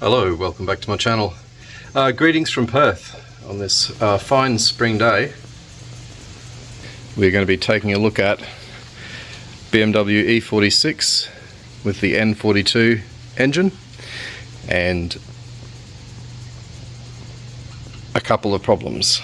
Hello, welcome back to my channel. Greetings from Perth on this fine spring day. We're going to be taking a look at BMW E46 with the N42 engine and a couple of problems.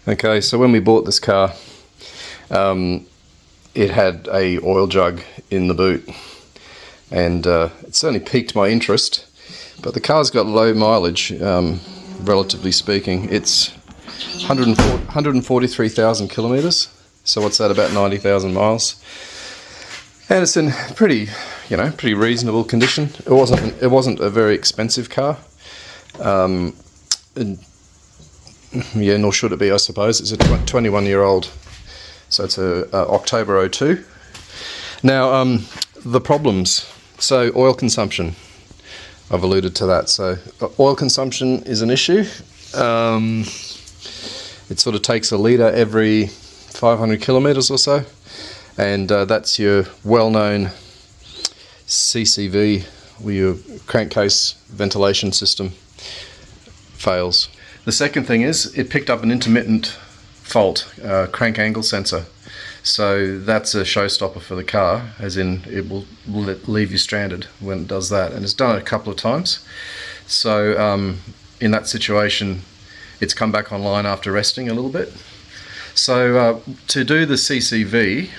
Okay, so when we bought this car, it had a oil jug in the boot, and it certainly piqued my interest. But the car's got low mileage, relatively speaking. It's 143,000 kilometers. So what's that? About 90,000 miles. And it's in pretty reasonable condition. It wasn't a very expensive car. Yeah, nor should it be, I suppose. It's a 21-year-old, so it's a October 02. Now, the problems. So, oil consumption. I've alluded to that. So, oil consumption is an issue. It sort of takes a litre every 500 kilometres or so, and that's your well-known CCV, where your crankcase ventilation system fails. The second thing is it picked up an intermittent fault, crank angle sensor. So that's a showstopper for the car, as in it will leave you stranded when it does that. And it's done it a couple of times. So in that situation, it's come back online after resting a little bit. So to do the CCV,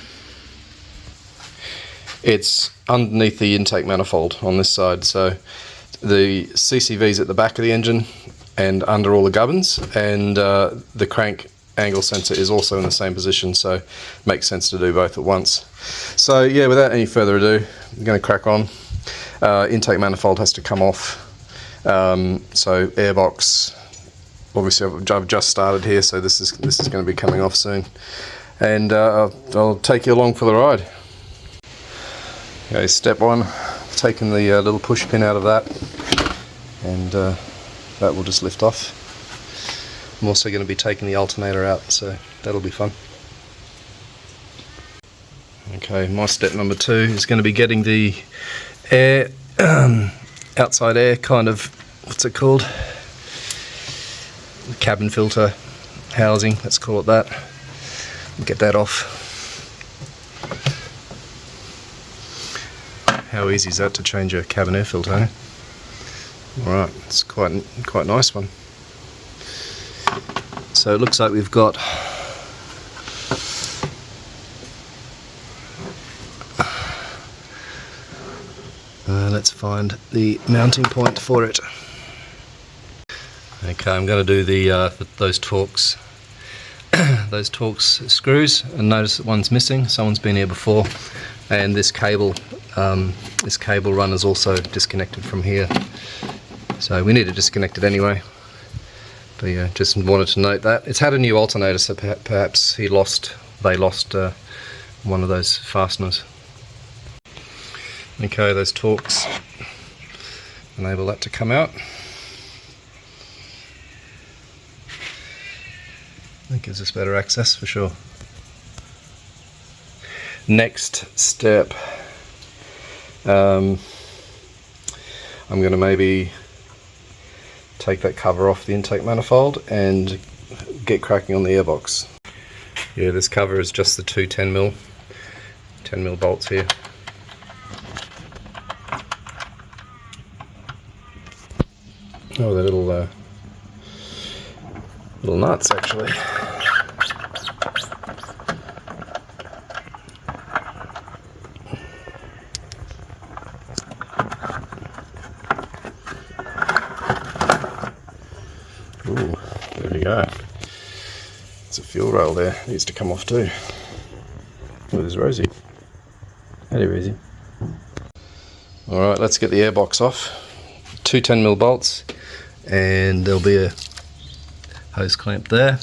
it's underneath the intake manifold on this side. So the CCV is at the back of the engine and under all the gubbins, and the crank angle sensor is also in the same position, so it makes sense to do both at once. So yeah, without any further ado, I'm going to crack on. Intake manifold has to come off, so airbox, obviously I've just started here, so this is going to be coming off soon, and I'll take you along for the ride. Okay, step one, taking the little push pin out of that, and that will just lift off. I'm also going to be taking the alternator out, so that'll be fun. Okay, my step number 2 is going to be getting the air, outside air kind of, what's it called? The cabin filter housing, let's call it that. Get that off. How easy is that to change a cabin air filter, eh? Alright, it's quite a nice one. So it looks like we've got let's find the mounting point for it. Okay, I'm going to do those Torx screws, and notice that one's missing. Someone's been here before, and this cable run is also disconnected from here. So we need to disconnect it anyway, but yeah, just wanted to note that. It's had a new alternator, so perhaps they lost one of those fasteners. Okay, those Torx enable that to come out. That gives us better access for sure. Next step, I'm going to maybe take that cover off the intake manifold and get cracking on the airbox. Yeah, this cover is just the two 10mm bolts here. Oh, they're little nuts actually. Ooh, there we go. It's a fuel rail there, needs to come off too. Oh, there's Rosie. Hey Rosie. Alright, let's get the airbox off. Two 10mm bolts, and there'll be a hose clamp there.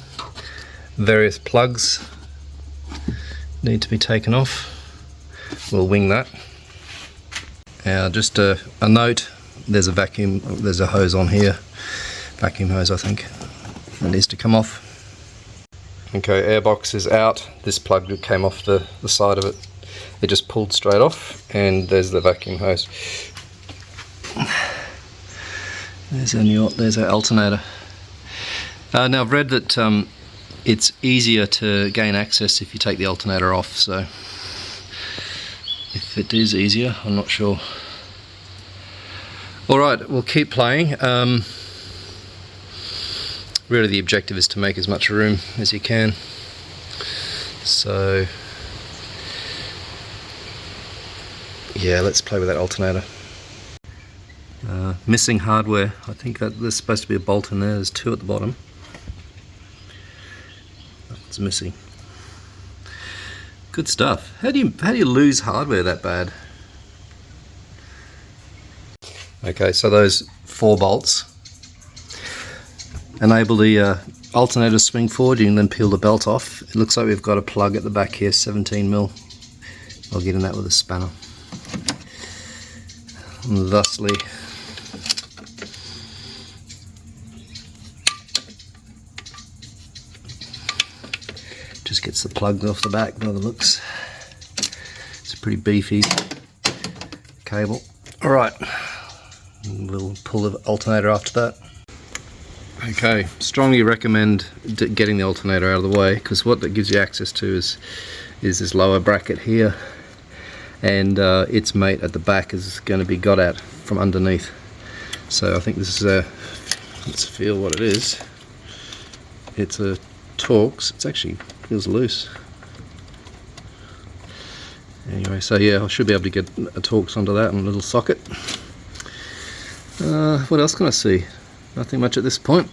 Various plugs need to be taken off. We'll wing that. Now just a note, there's a hose on here, vacuum hose I think, that needs to come off. Okay, airbox is out. This plug came off the side of it. It just pulled straight off, and there's the vacuum hose. There's our alternator. Now I've read that it's easier to gain access if you take the alternator off, so if it is easier, I'm not sure. Alright, we'll keep playing. Really the objective is to make as much room as you can. So yeah, let's play with that alternator. Missing hardware. I think that there's supposed to be a bolt in there. There's two at the bottom. It's missing. Good stuff. How do you lose hardware that bad? Okay, so those 4 bolts enable the alternator to swing forward. You can then peel the belt off. It looks like we've got a plug at the back here, 17mm. I'll get in that with a spanner. And thusly just gets the plug off the back by the looks. It's a pretty beefy cable. Alright, we'll pull the alternator after that. Okay, strongly recommend getting the alternator out of the way, because what that gives you access to is this lower bracket here, and its mate at the back is going to be got at from underneath. So I think this is a, let's feel what it is. It's a Torx. It's actually feels loose. Anyway, so yeah, I should be able to get a Torx onto that and a little socket. What else can I see? Nothing much at this point.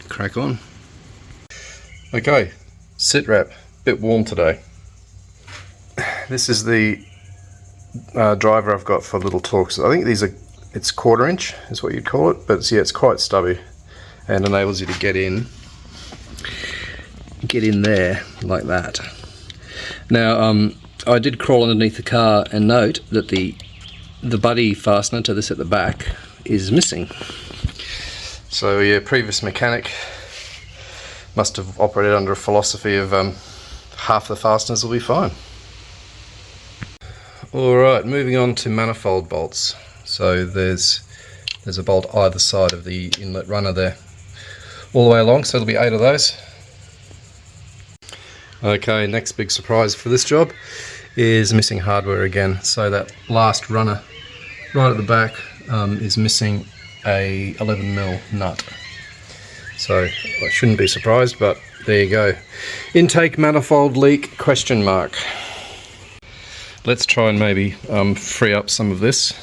Crack on. Okay, sit rep. Bit warm today. This is the driver I've got for little Torx. I think it's 1/4 inch is what you'd call it, but yeah, it's quite stubby and enables you to get in there like that. Now I did crawl underneath the car and note that the buddy fastener to this at the back is missing. So yeah, previous mechanic must have operated under a philosophy of half the fasteners will be fine. Alright, moving on to manifold bolts. So there's a bolt either side of the inlet runner there, all the way along, so there'll be 8 of those. Okay, next big surprise for this job is missing hardware again. So that last runner right at the back is missing a 11mm nut. So I shouldn't be surprised, but there you go. Intake manifold leak question mark. Let's try and maybe free up some of this.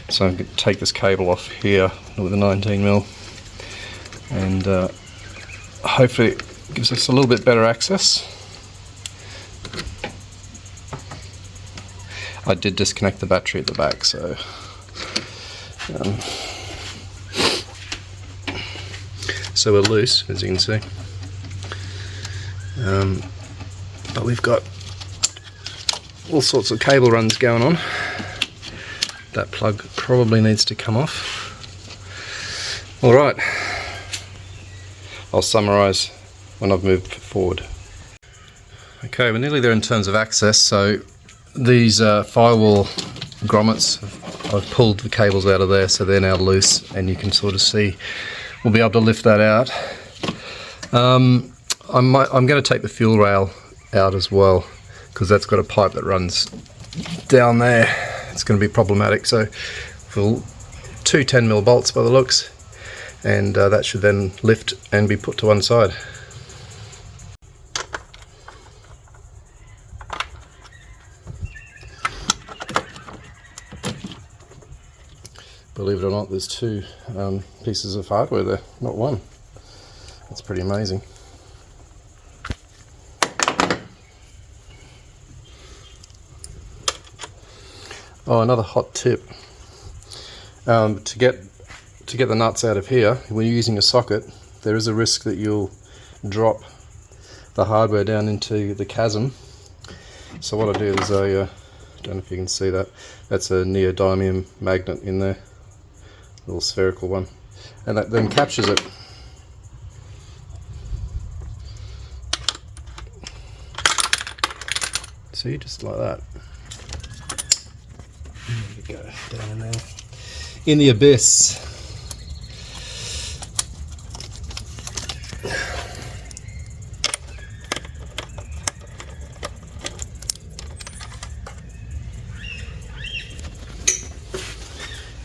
So I'm going to take this cable off here with a 19mm, and hopefully it gives us a little bit better access. I did disconnect the battery at the back, so so we're loose, as you can see. But we've got all sorts of cable runs going on. That plug probably needs to come off. Alright, I'll summarise when I've moved forward. Okay, we're nearly there in terms of access. So these firewall grommets, I've pulled the cables out of there, so they're now loose, and you can sort of see we'll be able to lift that out. I'm going to take the fuel rail out as well, because that's got a pipe that runs down there. It's going to be problematic. So we'll 2 10mm bolts by the looks, and that should then lift and be put to one side. Believe it or not, there's 2 pieces of hardware there, not one. That's pretty amazing. Oh, another hot tip. To get the nuts out of here, when you're using a socket, there is a risk that you'll drop the hardware down into the chasm. So what I do is I don't know if you can see that. That's a neodymium magnet in there, little spherical one, and that then captures it. See, just like that. There we go, down in there, in the abyss.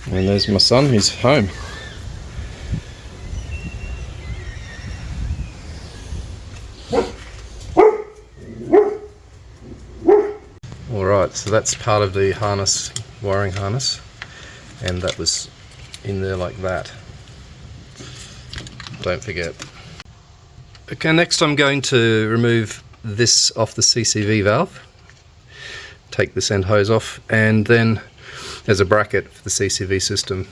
And there's my son, he's home. Alright, so that's part of the harness, wiring harness, and that was in there like that. Don't forget. Okay, next I'm going to remove this off the CCV valve. Take this end hose off, and then there's a bracket for the CCV system,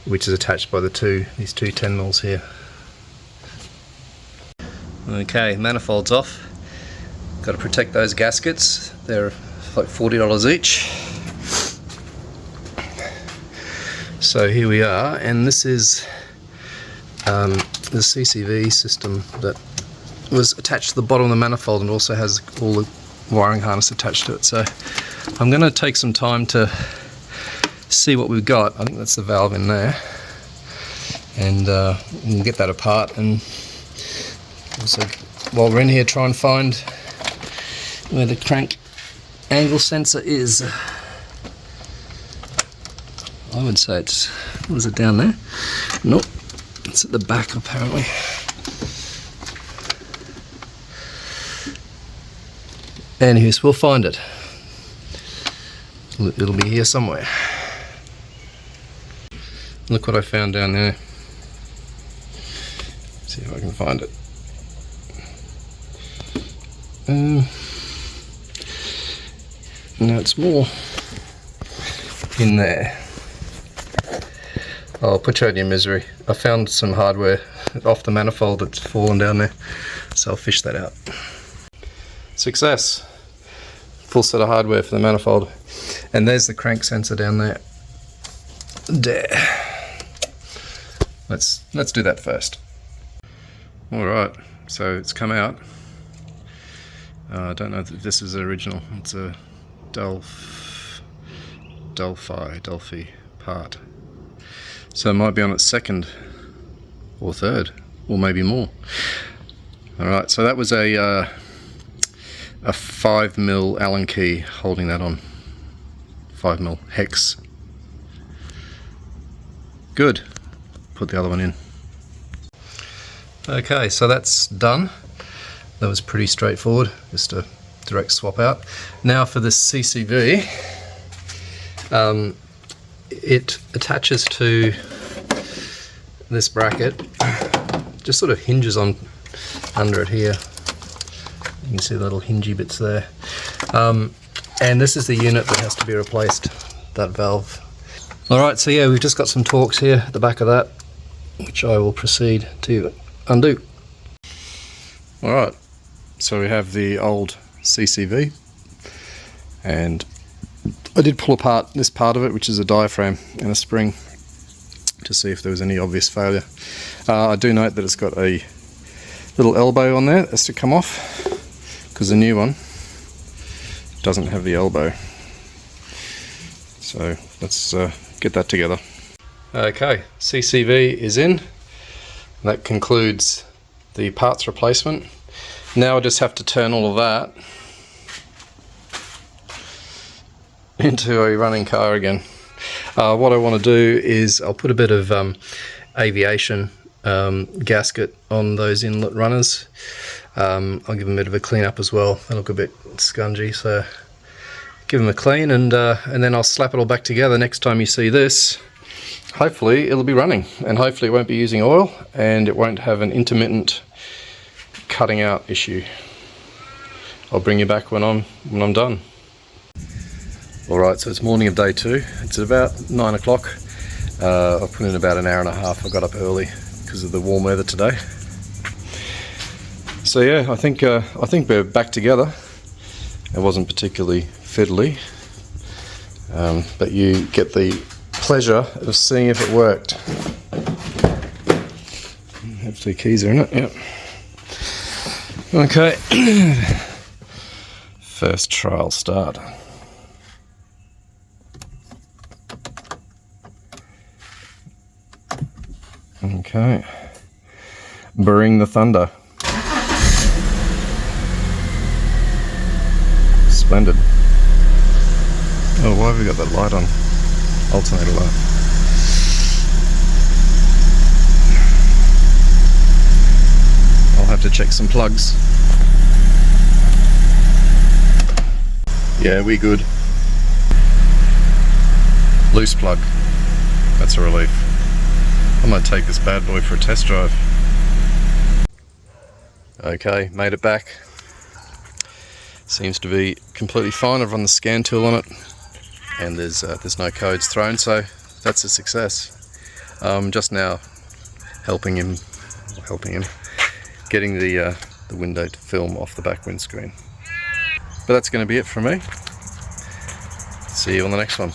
which is attached by these two 10mm here. Okay, manifolds off. Got to protect those gaskets. They're like $40 each. So here we are, and this is the CCV system that was attached to the bottom of the manifold and also has all the wiring harness attached to it. So I'm going to take some time to see what we've got. I think that's the valve in there, and we'll get that apart, and also while we're in here try and find where the crank angle sensor is. I would say it's, was it down there? Nope, it's at the back apparently. Anyways, we'll find it. It'll be here somewhere. Look what I found down there. See if I can find it. No, it's more in there. I'll put you out of your misery. I found some hardware off the manifold that's fallen down there, so I'll fish that out. Success! Full set of hardware for the manifold. And there's the crank sensor down there. There. Let's do that first. Alright, so it's come out. I don't know if this is the original. It's a Delphi part. So it might be on its second or third, or maybe more. Alright, so that was a 5mm Allen key holding that on. 5mm hex. Good. Put the other one in. Okay, so that's done. That was pretty straightforward, just a direct swap out. Now for the CCV, it attaches to this bracket, just sort of hinges on under it here. You can see the little hingy bits there. And this is the unit that has to be replaced, that valve. Alright, so yeah, we've just got some Torx here at the back of that, which I will proceed to undo. Alright, so we have the old CCV, and I did pull apart this part of it, which is a diaphragm and a spring, to see if there was any obvious failure. I do note that it's got a little elbow on there that has to come off, because the new one doesn't have the elbow. So let's get that together. Okay, CCV is in. That concludes the parts replacement. Now I just have to turn all of that into a running car again. What I want to do is I'll put a bit of aviation gasket on those inlet runners. I'll give them a bit of a clean up as well. They look a bit scungy, so give them a clean, and then I'll slap it all back together. Next time you see this, hopefully it'll be running, and hopefully it won't be using oil, and it won't have an intermittent cutting out issue. I'll bring you back when I'm done. Alright, so it's morning of day 2. It's about 9 o'clock. I put in about an hour and a half. I got up early because of the warm weather today. So yeah, I think we're back together. It wasn't particularly fiddly, but you get the pleasure of seeing if it worked. Hopefully keys are in it, yep. Okay, first trial start. Okay, bring the thunder. Splendid. Oh, why have we got that light on? Alternator light. I'll have to check some plugs. Yeah, we good. Loose plug. That's a relief. I might take this bad boy for a test drive. Okay, made it back. Seems to be completely fine. I've run the scan tool on it, and there's no codes thrown, so that's a success. Just now helping him, getting the window to film off the back windscreen. But that's going to be it from me. See you on the next one.